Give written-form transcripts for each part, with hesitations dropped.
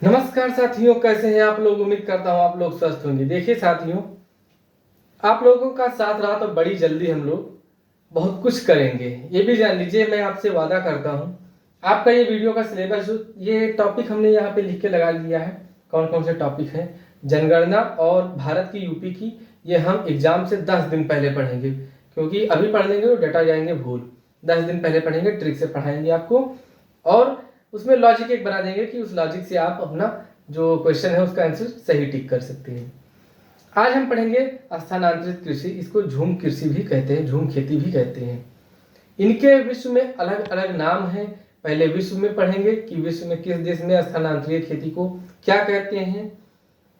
नमस्कार साथियों, कैसे हैं आप लोग। उम्मीद करता हूं आप लोग स्वस्थ होंगे। देखिए साथियों, आप लोगों का साथ रहा तो बड़ी जल्दी हम लोग बहुत कुछ करेंगे। ये भी जान लीजिए, मैं आपसे वादा करता हूं आपका ये वीडियो का सिलेबस, ये टॉपिक हमने यहाँ पे लिख के लगा लिया है। कौन कौन से टॉपिक हैं, जनगणना और भारत की यूपी की, ये हम एग्जाम से 10 दिन पहले पढ़ेंगे। क्योंकि अभी पढ़ लेंगे तो डेटा जाएंगे भूल। 10 दिन पहले पढ़ेंगे, ट्रिक से पढ़ाएंगे आपको, और उसमें लॉजिक एक बना देंगे कि उस लॉजिक से आप अपना जो क्वेश्चन है उसका आंसर सही टिक कर सकते हैं। आज हम पढ़ेंगे स्थानांतरित कृषि। इसको झूम कृषि भी कहते हैं, झूम खेती भी कहते हैं। इनके विश्व में अलग अलग नाम हैं। पहले विश्व में पढ़ेंगे कि विश्व में किस देश में स्थानांतरित खेती को क्या कहते हैं।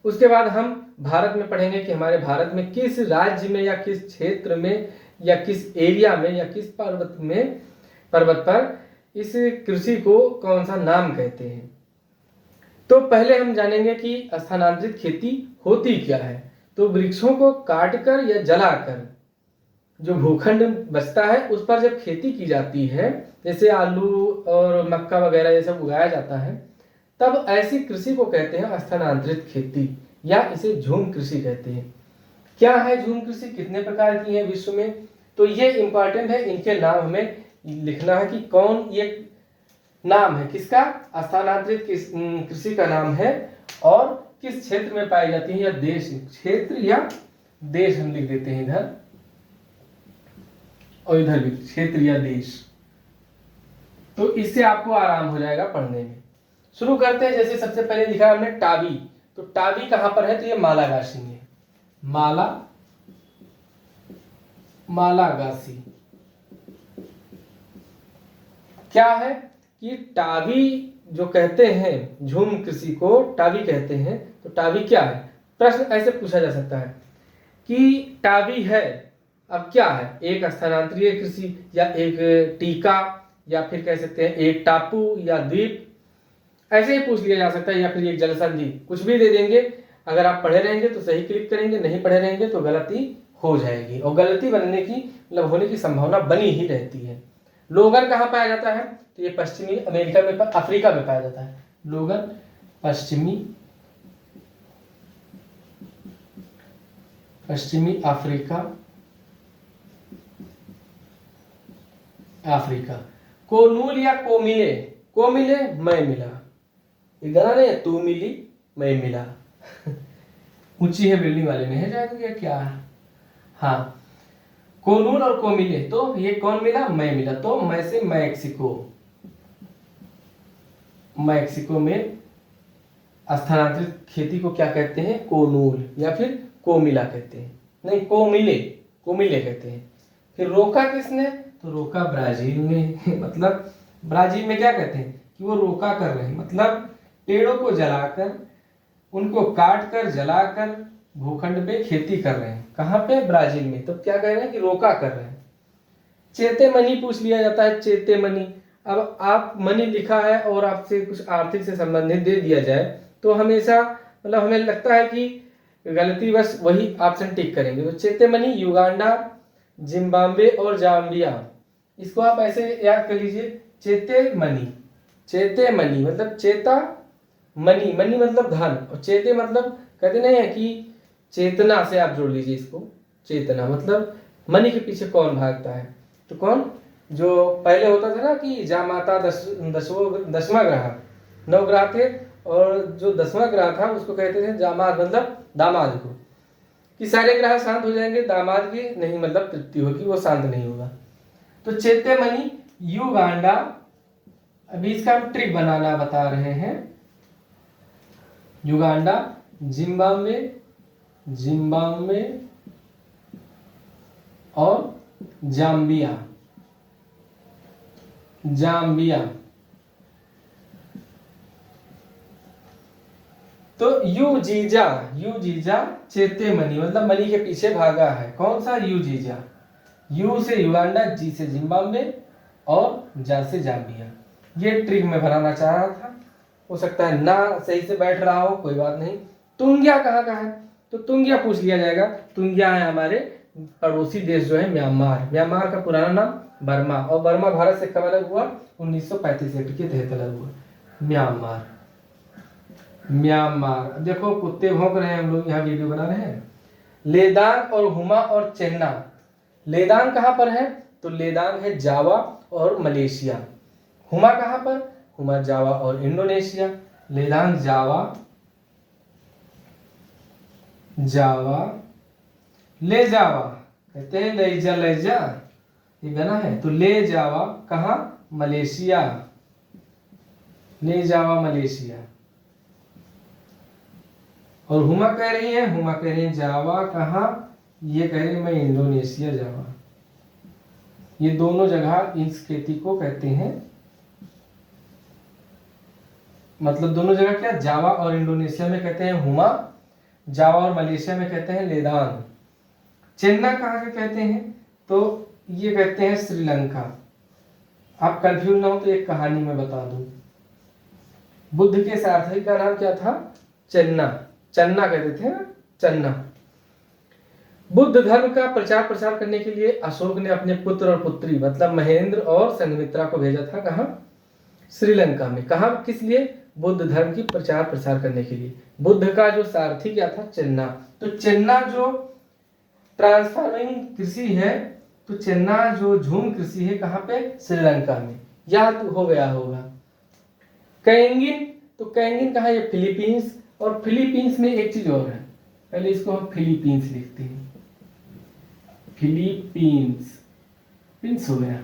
उसके बाद हम भारत में पढ़ेंगे कि हमारे भारत में किस राज्य में या किस क्षेत्र में या किस एरिया में या किस पर्वत पर इस कृषि को कौन सा नाम कहते हैं। तो पहले हम जानेंगे कि स्थानांतरित खेती होती क्या है। तो वृक्षों को काटकर या जलाकर जो भूखंड बचता है उस पर जब खेती की जाती है, जैसे आलू और मक्का वगैरह ये सब उगाया जाता है, तब ऐसी कृषि को कहते हैं स्थानांतरित खेती, या इसे झूम कृषि कहते हैं। क्या है झूम कृषि, कितने प्रकार की है विश्व में, तो ये इंपॉर्टेंट है। इनके नाम हमें लिखना है कि कौन ये नाम है, किसका, स्थानांतरित कृषि का नाम है, और किस क्षेत्र में पाई जाती है, या देश, क्षेत्र या देश हम लिख देते हैं इधर, और इधर भी क्षेत्र या देश। तो इससे आपको आराम हो जाएगा पढ़ने में। शुरू करते हैं। जैसे सबसे पहले लिखा है हमने टावी। तो टावी कहां पर है, तो ये मालागासी में। मालागासी क्या है कि टावी जो कहते हैं, झूम कृषि को टावी कहते हैं। तो टावी क्या है, प्रश्न ऐसे पूछा जा सकता है कि टावी है, अब क्या है, एक स्थानांतरित कृषि या एक टीका, या फिर कह सकते हैं एक टापू या द्वीप, ऐसे ही पूछ लिया जा सकता है, या फिर एक जलसंधि, कुछ भी दे देंगे। अगर आप पढ़े रहेंगे तो सही क्लिक करेंगे, नहीं पढ़े रहेंगे तो गलती हो जाएगी, और गलती बनने की मतलब होने की संभावना बनी ही रहती है। लोगन कहाँ पाया जाता है, तो ये पश्चिमी अमेरिका में, अफ्रीका में पाया जाता है। लोगन पश्चिमी अफ्रीका। कोनूल या कोमिले मैं मिला, ये गाना नहीं है, तू मिली मैं मिला। ऊंची है बिल्डिंग वाले में है जाएंगे क्या। हाँ, कोनूल और कोमिले, तो ये कौन मिला, मैं मिला। तो मैं से मैक्सिको में स्थानांतरित खेती को क्या कहते हैं, कोनूल या फिर कोमिला कहते हैं, नहीं कोमिले कहते हैं। फिर रोका किसने, तो रोका ब्राजील में। मतलब ब्राजील में क्या कहते हैं कि वो रोका कर रहे हैं, मतलब पेड़ों को जलाकर, उनको काट कर जलाकर भूखंड पे खेती कर रहे हैं। कहाँ पे, ब्राजील में। तो क्या कह रहे हैं कि रोका कर रहे हैं। चेते मनी पूछ लिया जाता है, चेते मनी। अब आप मनी लिखा है और आपसे कुछ आर्थिक से संबंधित दे दिया जाए तो हमेशा मतलब हमें लगता है कि गलती बस वही ऑप्शन टिक करेंगे। तो चेते मनी युगांडा, जिम्बाब्वे और जाम्बिया, इसको आप ऐसे याद कर लीजिए, चेते मनी मतलब चेता, मनी मतलब धन, और चेते मतलब कहते नहीं है कि चेतना से आप जोड़ लीजिए इसको। चेतना मतलब मनी के पीछे कौन भागता है, तो कौन, जो पहले होता था ना कि जामाता 10वां ग्रह, 9 ग्रह थे, और जो 10वां ग्रह था उसको कहते थे जामात, मतलब दामाद को, कि सारे ग्रह शांत हो जाएंगे, दामाद की नहीं मतलब तृप्ति होगी, वो शांत नहीं होगा। तो चेते मनी युगांडा, अभी इसका हम ट्रिक बनाना बता रहे हैं। युगांडा, जिम्बाब्वे और जाम्बिया। तो यूजीजा चेते मनी मतलब मनी के पीछे भागा है। कौन सा, यूजीजा। यू से युगांडा, जी से जिम्बाब्वे और जा से जाम्बिया। ये ट्रिक मैं बनाना चाह रहा था, हो सकता है ना सही से बैठ रहा हो, कोई बात नहीं। तुंगिया कहाँ का है, तो तुंगिया पूछ लिया जाएगा। तुंगिया है हमारे पड़ोसी देश जो है म्यांमार का पुराना नाम बर्मा, और बर्मा भारत से कब अलग हुआ, 1935 एक्ट के तहत अलग हुआ म्यांमार। म्यांमार। देखो कुत्ते भौंक रहे हैं, हम लोग यहाँ वीडियो बना रहे हैं। लेदांग और हुमा और चेन्ना। लेदांग कहाँ पर है? तो लेदांग है जावा और मलेशिया। हुमा कहाँ पर? हुमा जावा और इंडोनेशिया। लेदांग जावा, जावा, ले जावा कहते हैं, ले जा, ये गाना है। तो ले जावा कहाँ? मलेशिया, ले जावा मलेशिया। और हुमा कह रही है, हुमा कह रही है जावा कहाँ? ये कह रही है मैं इंडोनेशिया जावा। ये दोनों जगह इस खेती को कहते हैं, मतलब दोनों जगह क्या? जावा और इंडोनेशिया में कहते हैं हुमा, जावा और मलेशिया में कहते हैं लेदांग। चेन्नई कहाँ के कहते हैं? तो ये कहते हैं श्रीलंका। आप कंफ्यूज ना हो तो एक कहानी में बता दूं। बुद्ध के सारथी का नाम क्या था? चन्ना, चन्ना कहते थे ना, चन्ना। बुद्ध धर्म का प्रचार प्रसार करने के लिए अशोक ने अपने पुत्र और पुत्री मतलब महेंद्र और संघमित्रा को भेजा था। कहाँ? श्रीलंका में। कहाँ? किस लिए? बुद्ध धर्म की प्रचार प्रसार करने के लिए। बुद्ध का जो सारथी क्या था? चन्ना। तो चन्ना जो ट्रांसफार्मिंग कृषि है, तो चन्ना जो झूम कृषि है कहाँ पे? श्रीलंका में। याद हो गया होगा। कैंगिन, तो कैंगिन कहाँ? ये फिलीपींस। और फिलीपींस में एक चीज और है, पहले इसको हम फिलीपींस लिखते हैं। फिलीपींस, पिंस हो गया,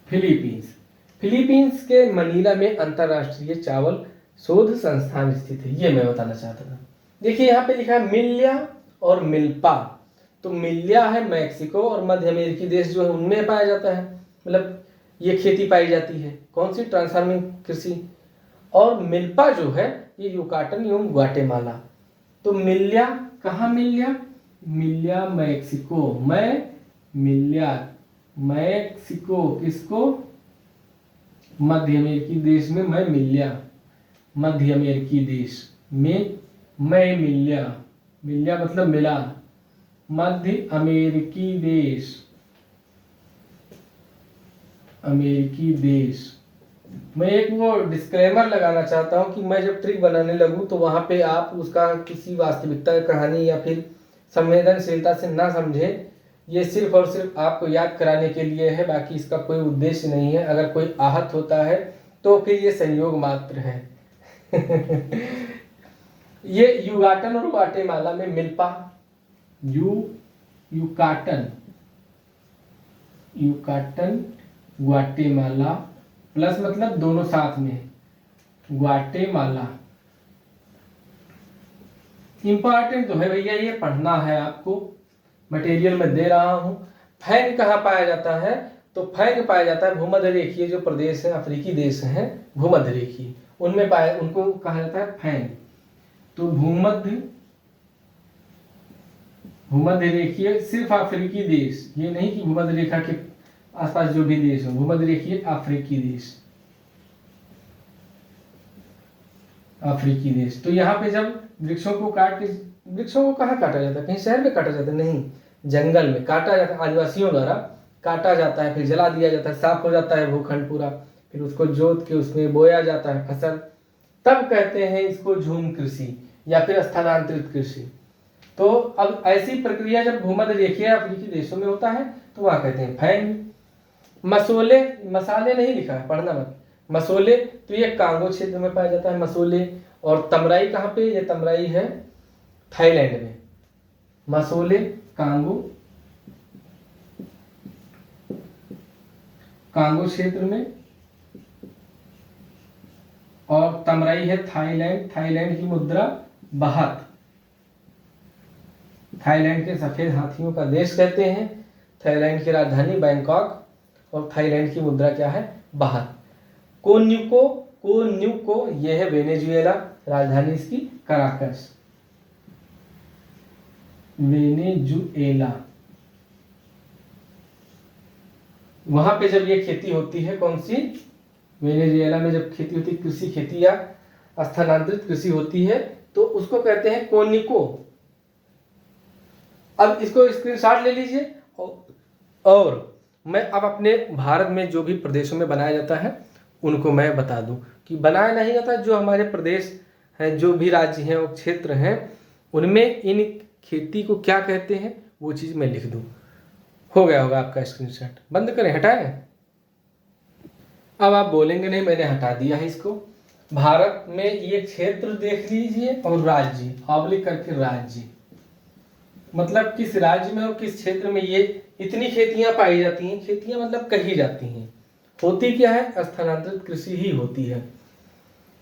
फिलीपींस। फिलीपींस के मनीला में अंतरराष्ट्रीय चावल शोध संस्थान स्थित है। ये मैं बताना चाहता था। देखिए यहाँ पे लिखा है मिल्या और मिल्पा। तो मिल्या है मैक्सिको और मध्य अमेरिकी देश जो है उनमें पाया जाता है, मतलब ये खेती पाई जाती है। कौन सी? ट्रांसफार्मिंग कृषि। और मिल्पा जो है ये युकाटन एवं ग्वाटेमाला। तो मिल्या कहाँ? मिल्या, मिल्या मैक्सिको, मिल्या मैक्सिको, किसको? मध्य अमेरिकी देश में मिल्या, मध्य अमेरिकी देश में मिल्या, मिल्या मतलब मिला, मध्य अमेरिकी देश, अमेरिकी देश। मैं एक वो डिस्क्लेमर लगाना चाहता हूँ कि मैं जब ट्रिक बनाने लगूँ तो वहाँ पे आप उसका किसी वास्तविकता कहानी या फिर संवेदनशीलता से ना समझे। ये सिर्फ और सिर्फ आपको याद कराने के लिए है, बाकी इसका कोई उद्देश्य नहीं है। अगर कोई आहत होता है तो फिर ये संयोग मात्र है। ये युगाटन और ग्वाटेमाला में milpa, Yucatan, Yucatan Guatemala plus मतलब दोनों साथ में, ग्वाटेमाला। इंपॉर्टेंट तो है भैया, ये पढ़ना है आपको, मटेरियल में दे रहा हूं। फैंग कहाँ पाया जाता है? तो फैंग पाया जाता है भूमध्य रेखीय जो प्रदेश है, अफ्रीकी देश हैं भूमध्य रेखीय, उनमें पाया, उनको कहा जाता है फैंग। तो भूमध्य रेखीय सिर्फ अफ्रीकी देश, ये नहीं कि भूमध्य रेखा के आसपास जो भी देश हो, भूमध्य रेखीय अफ्रीकी देश, अफ्रीकी देश। तो यहाँ पे जब वृक्षों को काट के, वृक्षों को कहाँ काटा जाता है? कहीं शहर में काटा जाता है? नहीं, जंगल में काटा जाता है, आदिवासियों द्वारा काटा जाता है, फिर जला दिया जाता है, साफ हो जाता है भूखंड पूरा, फिर उसको जोत के उसमें बोया जाता है फसल, तब कहते हैं इसको झूम कृषि या फिर स्थानांतरित कृषि। तो अब ऐसी प्रक्रिया जब भूमध्य रेखीय अफ्रीकी देशों में होता है तो वहां कहते हैं फैंग। मसोले, मसाले नहीं लिखा है, पढ़ना मत। मसोले तो ये कांगो क्षेत्र में पाया जाता है मसोले। और तमराई कहाँ पे? ये तमराई है थाईलैंड में। मसोले कांगो, कांगो क्षेत्र में, और तमराई है थाईलैंड। थाईलैंड की मुद्रा बाहत, थाईलैंड के सफेद हाथियों का देश कहते हैं। थाईलैंड की राजधानी बैंकॉक, और थाईलैंड की मुद्रा क्या है? बाहत। कोन्युको ये है वेनेजुएला, राजधानी इसकी कराकस, वेनेजुएला। वहां पे जब ये खेती होती है, कौन सी? वेनेजुएला में जब खेती होती है, कृषि खेती या स्थानांतरित कृषि होती है, तो उसको कहते हैं कोनिको। अब इसको स्क्रीनशॉट ले लीजिए। और मैं अब अपने भारत में जो भी प्रदेशों में बनाया जाता है उनको मैं बता दूं कि बनाया नहीं जाता। जो हमारे प्रदेश हैं, जो भी राज्य हैं और क्षेत्र हैं, उनमें इन खेती को क्या कहते हैं वो चीज़ मैं लिख दूं। हो गया होगा आपका स्क्रीनशॉट। बंद करें, हटाएं। अब आप बोलेंगे नहीं मैंने हटा दिया है इसको। भारत में ये क्षेत्र देख लीजिए और राज्य ऑब्लिक करके राज्य, मतलब किस राज्य में और किस क्षेत्र में ये इतनी खेतियां पाई जाती हैं। खेतियां मतलब कही जाती हैं, होती क्या है, स्थानांतरित कृषि ही होती है।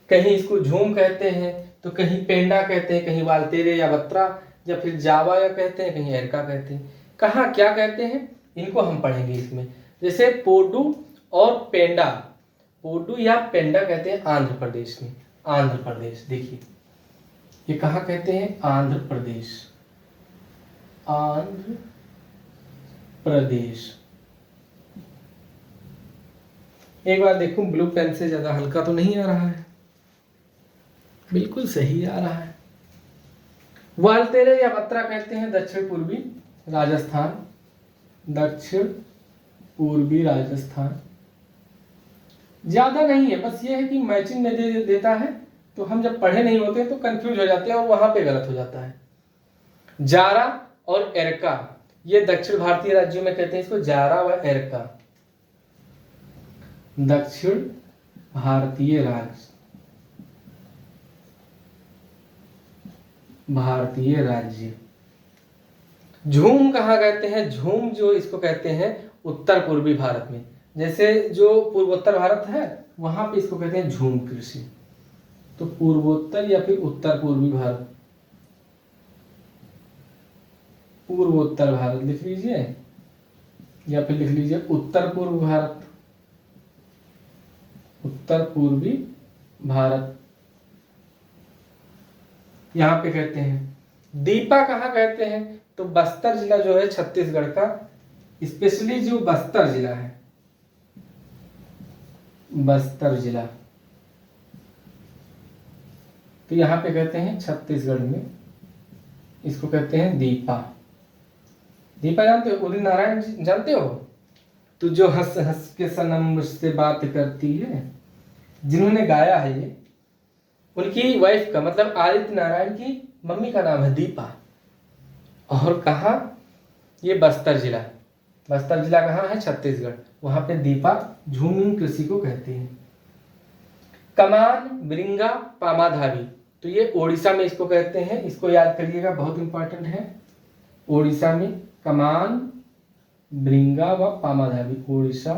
कहीं इसको झूम कहते हैं तो कहीं पेंडा कहते हैं, कहीं वालतेरे या बत्रा या फिर जावा या कहते हैं, कहीं एरका कहते हैं। कहाँ क्या कहते हैं इनको हम पढ़ेंगे इसमें। जैसे पोडू और पेंडा, पोडू या पेंडा कहते हैं आंध्र प्रदेश में। आंध्र प्रदेश देखिए ये कहाँ कहते हैं, आंध्र प्रदेश। आंध्र प्रदेश। एक बार देखूं ब्लू पेन से ज्यादा हल्का तो नहीं आ रहा है, बिल्कुल सही आ रहा है। वालतेरे या बत्रा कहते हैं दक्षिण पूर्वी राजस्थान, दक्षिण पूर्वी राजस्थान। ज्यादा नहीं है, बस ये है कि मैचिंग में देता है तो हम जब पढ़े नहीं होते तो कंफ्यूज हो जाते हैं और वहां पे गलत हो जाता है। जारा और एरका ये दक्षिण भारतीय राज्यों में कहते हैं इसको जारा व एरका। दक्षिण भारतीय राज्य, भारतीय राज्य। झूम कहाँ कहते हैं, झूम जो इसको कहते हैं उत्तर पूर्वी भारत में। जैसे जो पूर्वोत्तर भारत है वहां पे इसको कहते हैं झूम कृषि। तो पूर्वोत्तर या फिर उत्तर पूर्वी भारत, पूर्वोत्तर भारत लिख लीजिए या फिर लिख लीजिए उत्तर पूर्व भारत, उत्तर पूर्वी भारत यहां पे कहते हैं। दीपा कहाँ कहते हैं, तो बस्तर जिला जो है छत्तीसगढ़ का, स्पेशली जो बस्तर जिला है, बस्तर जिला, तो यहां पे कहते हैं छत्तीसगढ़ में इसको कहते हैं दीपा। दीपा जानते हो, उदित नारायण जानते हो, तो जो हंस हंस के सनम मुझसे बात करती है, जिन्होंने गाया है ये, उनकी वाइफ का मतलब आदित्य नारायण की मम्मी का नाम है दीपा। और कहा ये बस्तर जिला, बस्तर जिला कहाँ है, छत्तीसगढ़, वहां पे दीपा झूम कृषि को कहते हैं। कमान, ब्रिंगा, पामाधावी, तो ये ओडिशा में इसको कहते हैं, इसको याद करिएगा बहुत इंपॉर्टेंट है। ओडिशा में कमान, ब्रिंगा व पामाधावी, ओडिशा।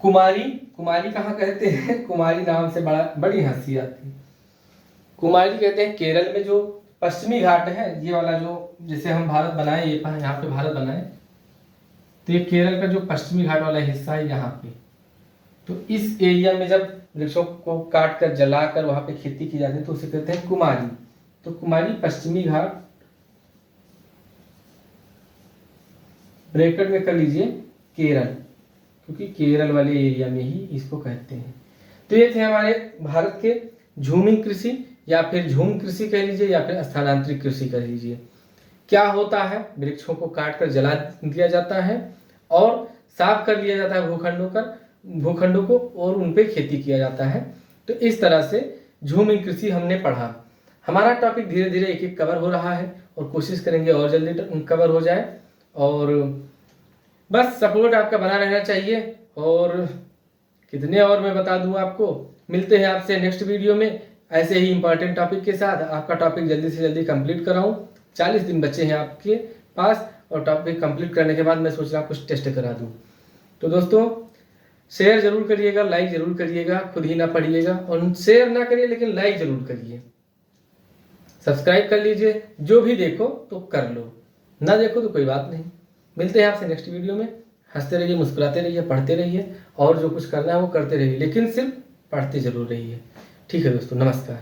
कुमारी, कुमारी कहाँ कहते हैं, कुमारी नाम से बड़ी हंसी आती है। कुमारी कहते हैं केरल में जो पश्चिमी घाट है, ये वाला जो जैसे हम भारत बनाए, ये यहाँ पे भारत बनाए, तो ये केरल का जो पश्चिमी घाट वाला हिस्सा है यहाँ पे, तो इस एरिया में जब वृक्षों को काट कर जलाकर वहां पे खेती की जाती है तो उसे कहते हैं कुमारी। तो कुमारी पश्चिमी घाट, ब्रैकेट में कर लीजिए केरल, क्योंकि केरल वाले एरिया में ही इसको कहते हैं। तो ये थे हमारे भारत के झूमिंग कृषि या फिर झूम कृषि कह लीजिए या फिर स्थानांतरित कृषि कह लीजिए। क्या होता है, वृक्षों को काट कर जला दिया जाता है और साफ कर लिया जाता है भूखंडों को और उन पे खेती किया जाता है। तो इस तरह से झूमिंग कृषि हमने पढ़ा। हमारा टॉपिक धीरे धीरे एक एक कवर हो रहा है और कोशिश करेंगे और जल्दी कवर हो जाए। और बस सपोर्ट आपका बना रहना चाहिए। और कितने और मैं बता दूं आपको। मिलते हैं आपसे नेक्स्ट वीडियो में ऐसे ही इंपॉर्टेंट टॉपिक के साथ। आपका टॉपिक जल्दी से जल्दी कंप्लीट कराऊं। 40 दिन बच्चे हैं आपके पास और टॉपिक कंप्लीट करने के बाद मैं सोच रहा हूँ कुछ टेस्ट करा दूं। तो दोस्तों शेयर जरूर करिएगा, लाइक जरूर करिएगा, खुद ही ना पढ़िएगा और शेयर ना करिए लेकिन लाइक जरूर करिए। सब्सक्राइब कर लीजिए, जो भी देखो तो कर लो, ना देखो तो कोई बात नहीं। मिलते हैं आपसे नेक्स्ट वीडियो में। हंसते रहिए, मुस्कुराते रहिए, पढ़ते रहिए और जो कुछ करना है वो करते रहिए, लेकिन सिर्फ पढ़ते जरूर रहिए। ठीक है दोस्तों, नमस्कार।